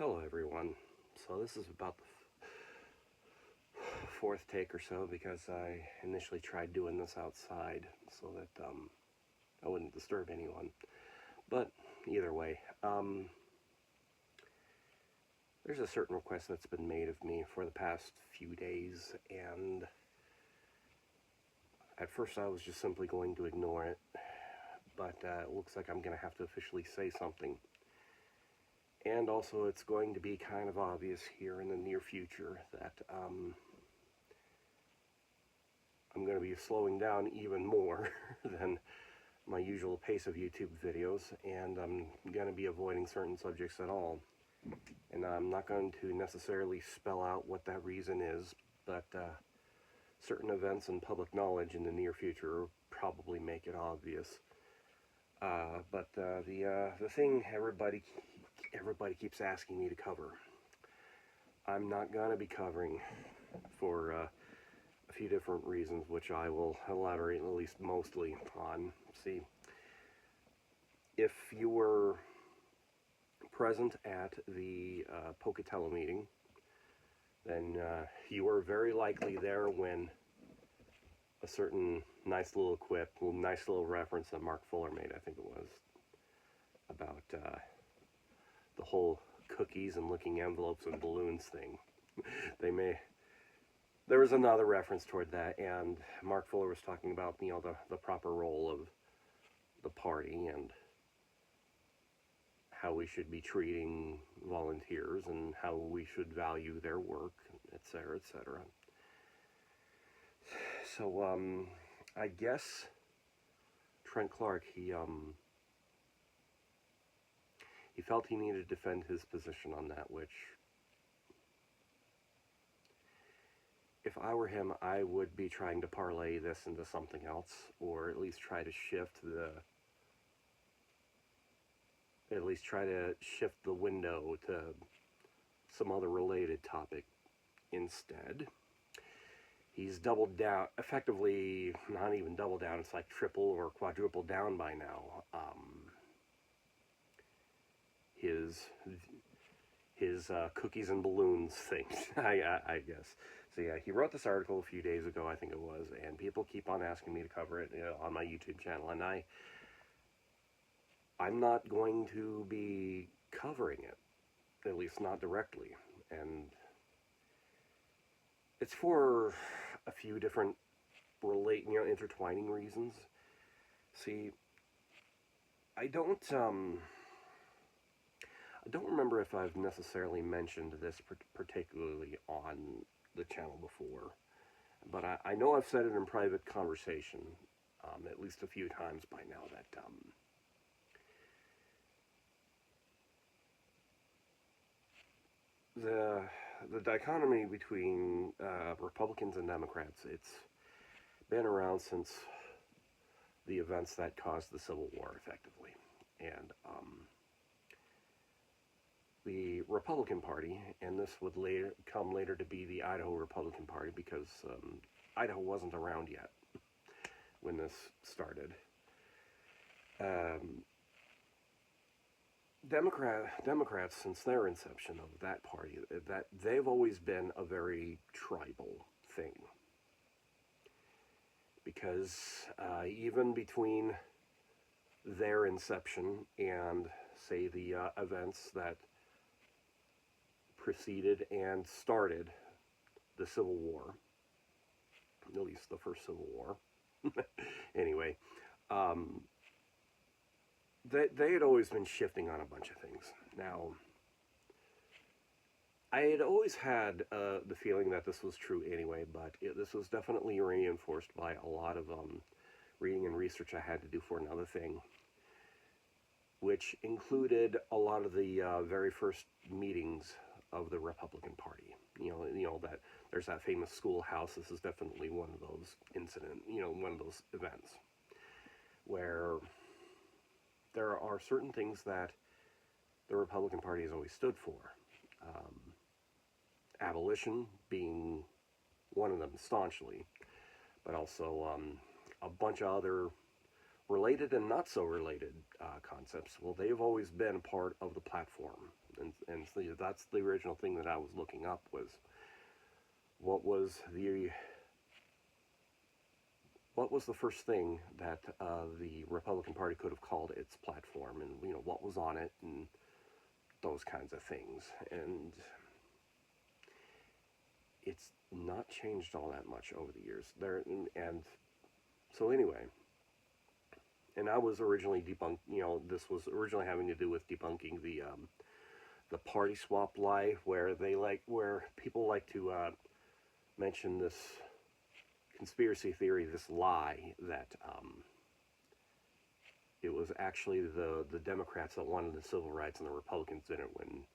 Hello everyone. So this is about the fourth take or so because I initially tried doing this outside so that I wouldn't disturb anyone. But either way, there's a certain request that's been made of me for the past few days, and at first I was just simply going to ignore it, but it looks like I'm going to have to officially say something. And also it's going to be kind of obvious here in the near future that I'm going to be slowing down even more than my usual pace of YouTube videos, and I'm going to be avoiding certain subjects at all. And I'm not going to necessarily spell out what that reason is, but certain events and public knowledge in the near future will probably make it obvious. But the thing everybody keeps asking me to cover, I'm not going to be covering for a few different reasons, which I will elaborate at least mostly on. See, if you were present at the Pocatello meeting, then you were very likely there when a certain nice little quip, nice little reference that Mark Fuller made, I think it was, about the whole cookies and licking envelopes and balloons thing. There was another reference toward that, and Mark Fuller was talking about, the proper role of the party and how we should be treating volunteers and how we should value their work, etc., etc. So, I guess Trent Clark, he felt he needed to defend his position on that, which, if I were him, I would be trying to parlay this into something else, or at least try to shift the window to some other related topic instead. He's doubled down, effectively, not even double down, it's like triple or quadruple down by now. His cookies and balloons thing, I guess. So yeah, he wrote this article a few days ago, I think it was, and people keep on asking me to cover it, on my YouTube channel, and I'm not going to be covering it, at least not directly, and it's for a few different intertwining reasons. See, I don't remember if I've necessarily mentioned this particularly on the channel before, but I know I've said it in private conversation, at least a few times by now, that the dichotomy between Republicans and Democrats, it's been around since the events that caused the Civil War, effectively. And the Republican Party, and this would come later to be the Idaho Republican Party, because Idaho wasn't around yet when this started. Democrats, since their inception of that party, that they've always been a very tribal thing, because even between their inception and, say, the events that preceded and started the Civil War, at least the first Civil War, anyway, they had always been shifting on a bunch of things. Now, I had always had the feeling that this was true anyway, but this was definitely reinforced by a lot of reading and research I had to do for another thing, which included a lot of the very first meetings of the Republican Party. That there's that famous schoolhouse. This is definitely one of those one of those events where there are certain things that the Republican Party has always stood for. Abolition being one of them staunchly, but also a bunch of other related and not so related concepts. Well, they've always been part of the platform, And so that's the original thing that I was looking up, was what was the first thing that the Republican Party could have called its platform, and what was on it, and those kinds of things. And it's not changed all that much over the years. And so anyway, and I was originally this was originally having to do with debunking the party swap lie, where people like to mention this conspiracy theory, this lie that it was actually the Democrats that wanted the civil rights and the Republicans didn't win,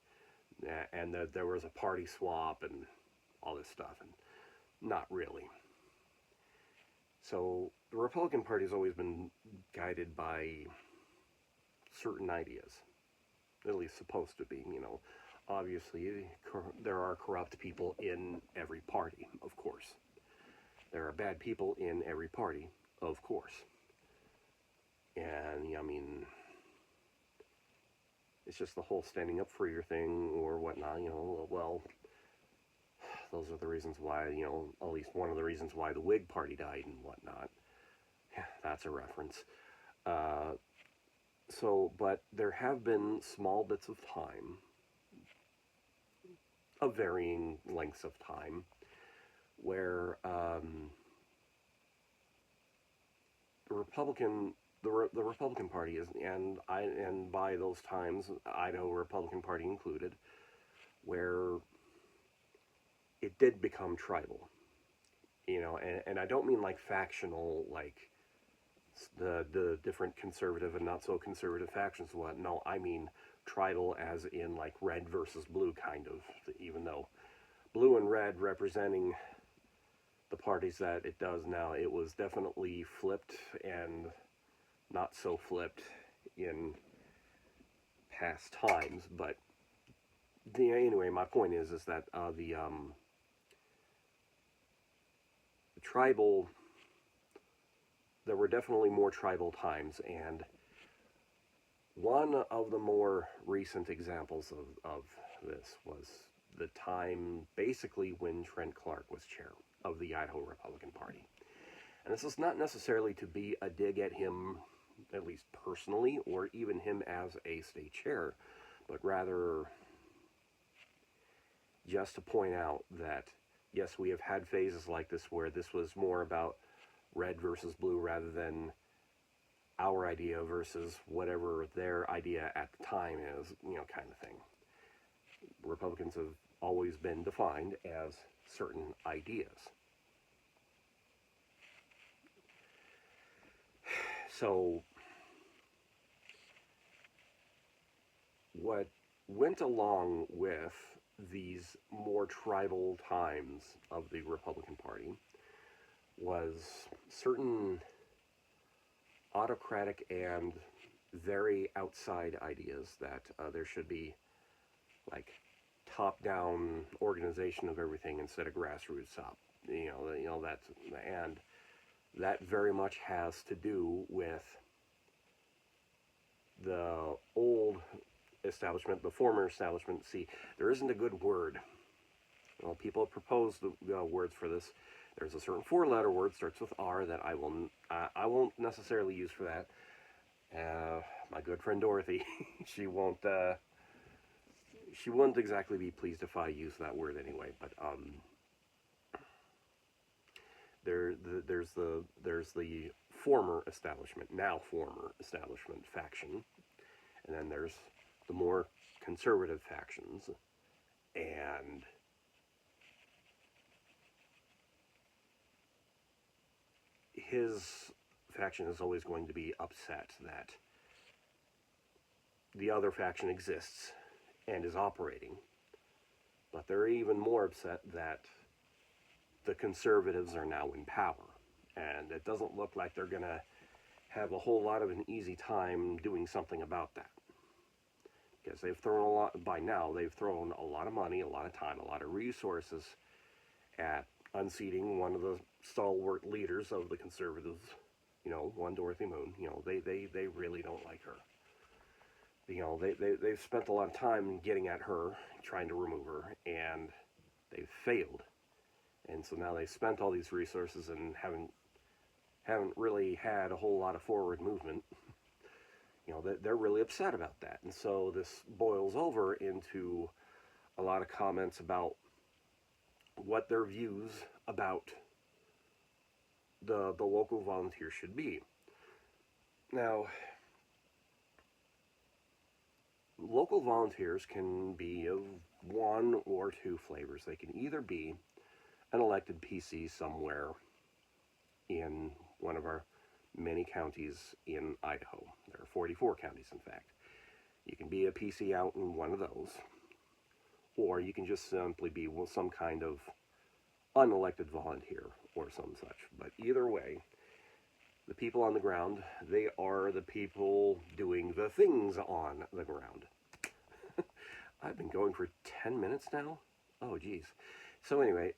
and that there was a party swap and all this stuff, and not really. So the Republican Party has always been guided by certain ideas, at least supposed to be. Obviously there are corrupt people in every party, of course. There are bad people in every party, of course. And, it's just the whole standing up for your thing or whatnot, well, those are the reasons why, at least one of the reasons why the Whig Party died and whatnot. Yeah, that's a reference. But there have been small bits of time, of varying lengths of time, where the Republican Party is, and by those times, Idaho Republican Party included, where it did become tribal, and I don't mean like factional, like the different conservative and not so conservative factions. No, I mean tribal as in like red versus blue kind of, even though blue and red representing the parties that it does now, it was definitely flipped and not so flipped in past times. But anyway, my point is that the tribal, there were definitely more tribal times, and one of the more recent examples of this was the time basically when Trent Clark was chair of the Idaho Republican Party. And this is not necessarily to be a dig at him, at least personally, or even him as a state chair, but rather just to point out that, yes, we have had phases like this where this was more about red versus blue rather than our idea versus whatever their idea at the time is, kind of thing. Republicans have always been defined as certain ideas. So what went along with these more tribal times of the Republican Party was certain autocratic and very outside ideas that there should be like top-down organization of everything instead of grassroots up. And that very much has to do with the old establishment, the former establishment. See, there isn't a good word. Well, people have proposed words for this. There's a certain four-letter word, starts with R, that I won't necessarily use for that. My good friend Dorothy, she won't exactly be pleased if I use that word anyway. But there's the former establishment, now former establishment faction, and then there's the more conservative factions, and his faction is always going to be upset that the other faction exists and is operating, but they're even more upset that the conservatives are now in power, and it doesn't look like they're going to have a whole lot of an easy time doing something about that, because they've thrown a lot of money, a lot of time, a lot of resources at unseating one of the stalwart leaders of the conservatives, one Dorothy Moon. They really don't like her. they've spent a lot of time getting at her, trying to remove her, and they've failed. And so now they've spent all these resources and haven't really had a whole lot of forward movement. They're really upset about that. And so this boils over into a lot of comments about what their views about the local volunteers should be. Now, local volunteers can be of one or two flavors. They can either be an elected PC somewhere in one of our many counties in Idaho. There are 44 counties, in fact. You can be a PC out in one of those, or you can just simply be some kind of unelected volunteer or some such. But either way, the people on the ground, they are the people doing the things on the ground. I've been going for 10 minutes now? Oh, geez. So anyway,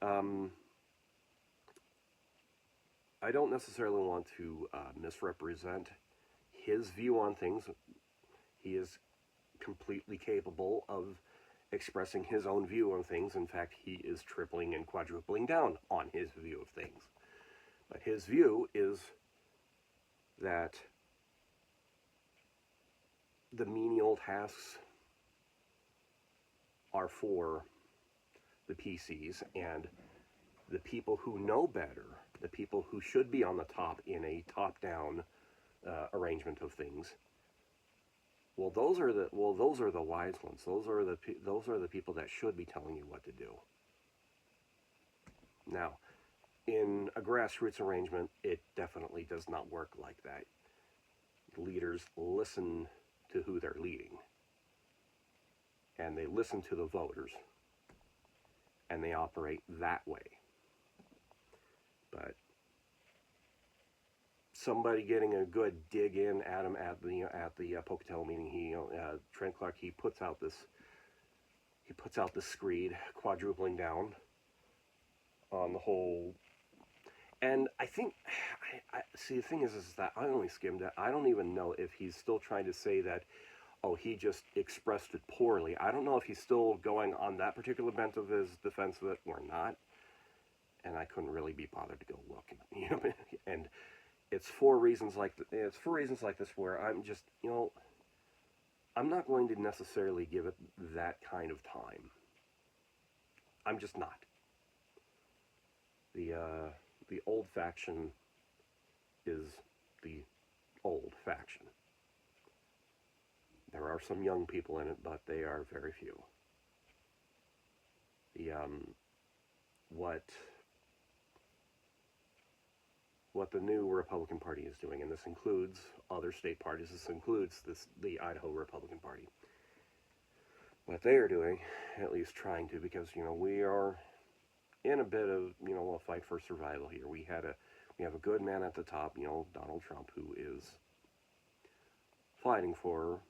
I don't necessarily want to misrepresent his view on things. He is completely capable of expressing his own view on things. In fact, he is tripling and quadrupling down on his view of things. But his view is that the menial tasks are for the PCs, and the people who know better, the people who should be on the top in a top-down arrangement of things, those are the wise ones. Those are the people that should be telling you what to do. Now, in a grassroots arrangement, it definitely does not work like that. Leaders listen to who they're leading, and they listen to the voters, and they operate that way. But somebody getting a good dig in at him at the Pocatello meeting, Trent Clark, he puts out this screed quadrupling down on the whole. And I think, see, the thing is that I only skimmed it. I don't even know if he's still trying to say that, oh, he just expressed it poorly. I don't know if he's still going on that particular bent of his defense of it or not. And I couldn't really be bothered to go look. And it's for reasons like this where I'm just, I'm not going to necessarily give it that kind of time. I'm just not. The old faction is the old faction. There are some young people in it, but they are very few. What the new Republican Party is doing, and this includes other state parties, this includes the Idaho Republican Party. What they are doing, at least trying to, because we are in a bit of a fight for survival here. We have a good man at the top, Donald Trump, who is fighting for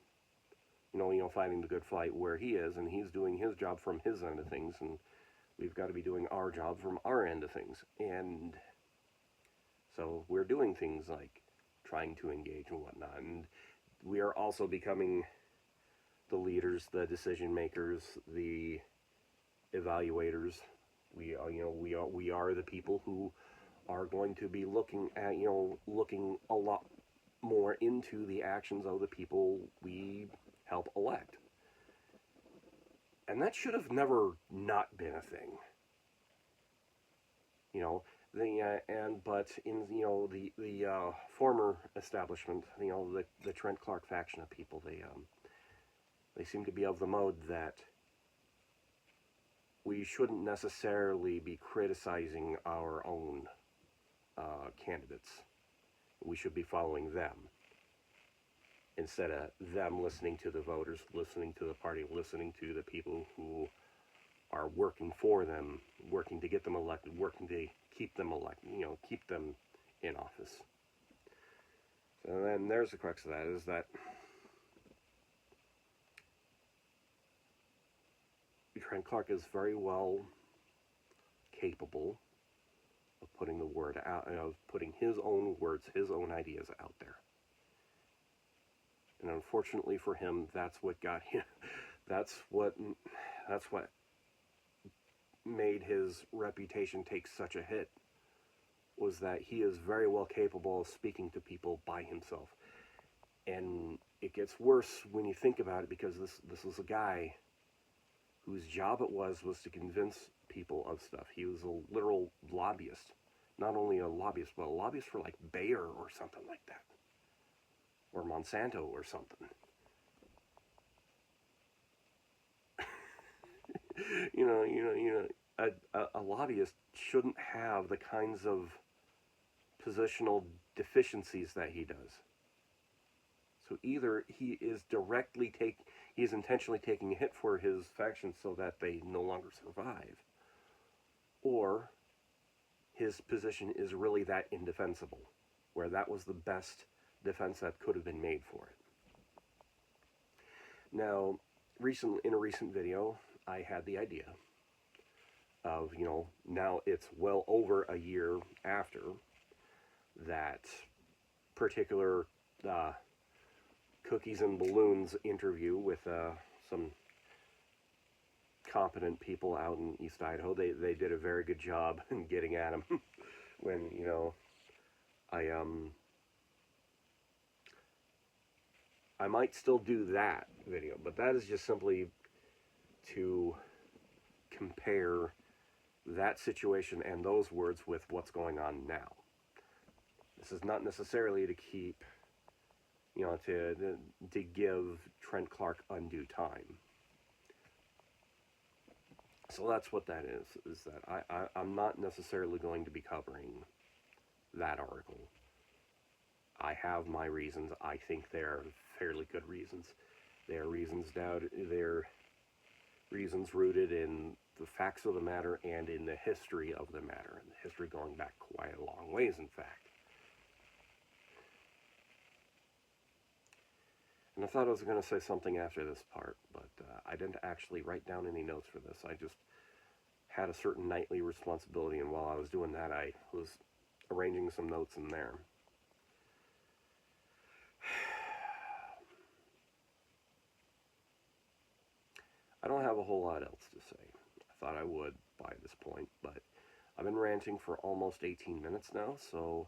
fighting the good fight where he is, and he's doing his job from his end of things, and we've got to be doing our job from our end of things. And so we're doing things like trying to engage and whatnot, and we are also becoming the leaders, the decision makers, the evaluators. We are the people who are going to be looking a lot more into the actions of the people we help elect. And that should have never not been a thing. But in the former establishment, the Trent Clark faction of people, they seem to be of the mode that we shouldn't necessarily be criticizing our own candidates. We should be following them instead of them listening to the voters, listening to the party, listening to the people who are working for them, working to get them elected, working to keep them elected, keep them in office. So then there's the crux of that, is that Trent Clark is very well capable of putting the word out, of putting his own words, his own ideas out there. And unfortunately for him, that's what got him. That's what made his reputation take such a hit, was that he is very well capable of speaking to people by himself. And it gets worse when you think about it, because this was a guy whose job it was to convince people of stuff. He was a literal lobbyist. Not only a lobbyist, but a lobbyist for like Bayer or something like that. Or Monsanto or something. A lobbyist shouldn't have the kinds of positional deficiencies that he does. So either he is intentionally taking a hit for his faction so that they no longer survive, or his position is really that indefensible, where that was the best defense that could have been made for it. Now, in a recent video, I had the idea of, now it's well over a year after that particular cookies and balloons interview with some competent people out in East Idaho. They did a very good job in getting at him when, I might still do that video, but that is just simply to compare that situation and those words with what's going on now. This is not necessarily to keep, to give Trent Clark undue time. So that's what that is that I'm not necessarily going to be covering that article. I have my reasons. I think they're fairly good reasons. They're reasons rooted in the facts of the matter and in the history of the matter, and the history going back quite a long ways, in fact. And I thought I was going to say something after this part, but I didn't actually write down any notes for this. I just had a certain nightly responsibility, and while I was doing that, I was arranging some notes in there. I don't have a whole lot else to say. I thought I would by this point, but I've been ranting for almost 18 minutes now, so